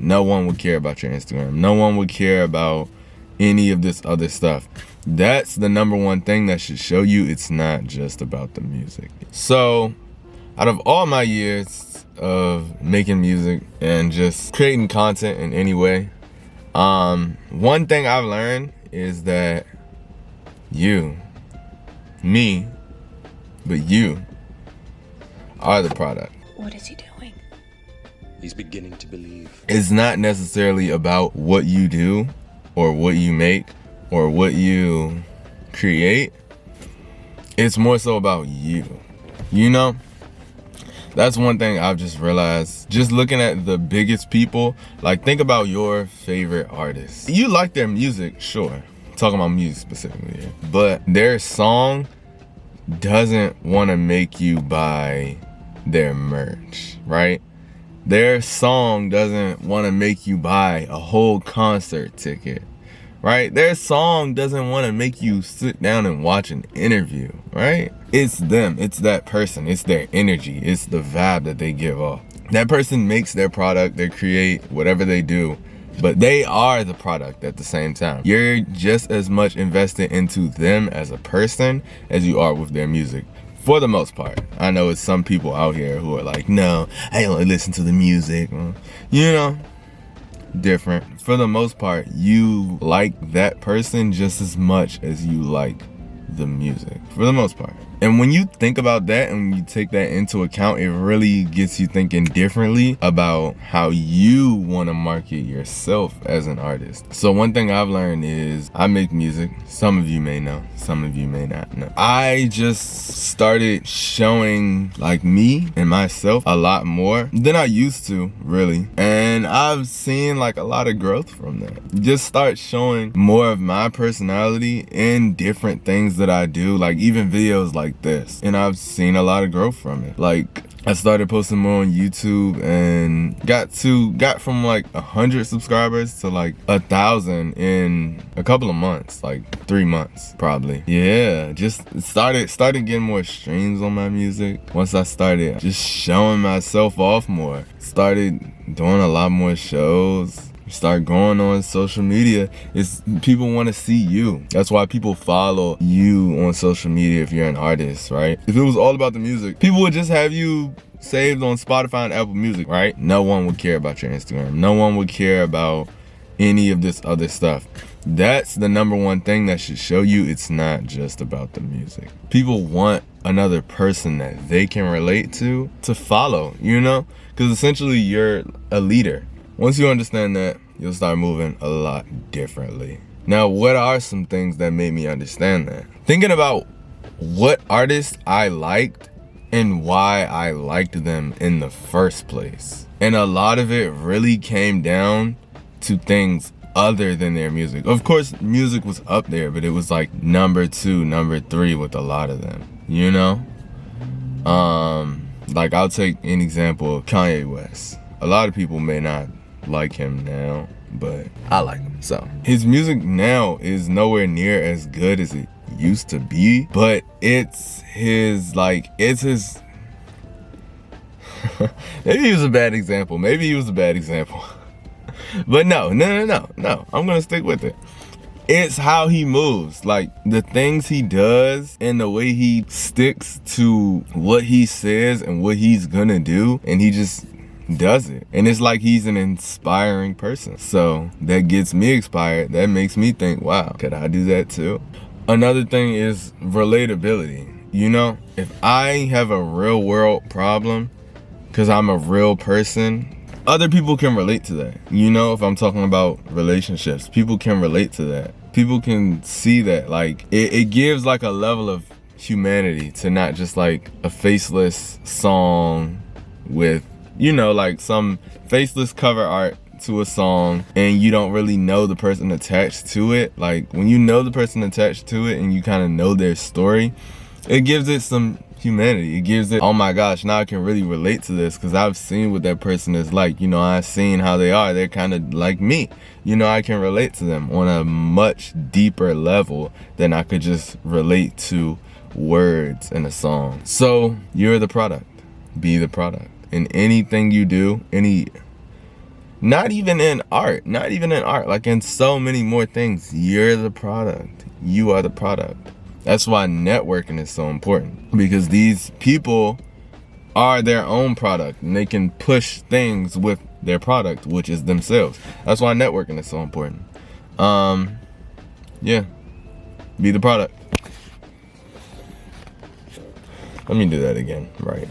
no one would care about your Instagram. No one would care about any of this other stuff. That's the number one thing that should show you it's not just about the music. So out of all my years of making music and just creating content in any way, one thing I've learned is that you are the product. What is he doing? He's beginning to believe. It's not necessarily about what you do or what you make or what you create. It's more so about you. You know? That's one thing I've just realized. Just looking at the biggest people, like think about your favorite artists. You like their music, sure. Talking about music specifically here. But their song doesn't want to make you buy their merch, right? Their song doesn't want to make you buy a whole concert ticket, right? Their song doesn't want to make you sit down and watch an interview, right? It's them, it's that person, it's their energy, it's the vibe that they give off. That person makes their product, they create whatever they do, but they are the product at the same time. You're just as much invested into them as a person as you are with their music. For the most part. I know it's some people out here who are like, no, I only listen to the music. You know, different. For the most part, you like that person just as much as you like the music. For the most part. And when you think about that and you take that into account, it really gets you thinking differently about how you want to market yourself as an artist. So one thing I've learned is I make music. Some of you may know, some of you may not know. I just started showing like me and myself a lot more than I used to, really. And I've seen like a lot of growth from that. Just start showing more of my personality in different things that I do, like even videos like this, and I've seen a lot of growth from it. Like I started posting more on YouTube and got from like 100 subscribers to like 1,000 in a couple of months, like 3 months probably. Yeah, just started getting more streams on my music. Once I started just showing myself off more, started doing a lot more shows. Start going on social media. It's people want to see you. That's why people follow you on social media if you're an artist, right? If it was all about the music, people would just have you saved on Spotify and Apple Music, right? No one would care about your Instagram. No one would care about any of this other stuff. That's the number one thing that should show you it's not just about the music. People want another person that they can relate to follow, you know? Because essentially you're a leader. Once you understand that, you'll start moving a lot differently. Now, what are some things that made me understand that? Thinking about what artists I liked and why I liked them in the first place. And a lot of it really came down to things other than their music. Of course, music was up there, but it was like number 2, number 3 with a lot of them, you know? Like I'll take an example of Kanye West. A lot of people may not like him now, but I like him. So his music now is nowhere near as good as it used to be, but it's his maybe he was a bad example, but no, I'm gonna stick with it. It's how he moves, like the things he does and the way he sticks to what he says and what he's gonna do, and he just does it. And it's like he's an inspiring person. So that gets me inspired. That makes me think, wow, could I do that too? Another thing is relatability. You know, if I have a real world problem, because I'm a real person, other people can relate to that. You know, if I'm talking about relationships, people can relate to that. People can see that. Like, it gives like a level of humanity to not just like a faceless song with, you know, like some faceless cover art to a song and you don't really know the person attached to it. Like when you know the person attached to it and you kind of know their story, it gives it some humanity. It gives it, oh my gosh, now I can really relate to this because I've seen what that person is like. You know, I've seen how they are. They're kind of like me. You know, I can relate to them on a much deeper level than I could just relate to words in a song. So you're the product. Be the product. In anything you do, Not even in art, like in so many more things. You're the product. You are the product. That's why networking is so important, because these people are their own product and they can push things with their product, which is themselves. That's why networking is so important. Yeah, be the product. Let me do that again, right?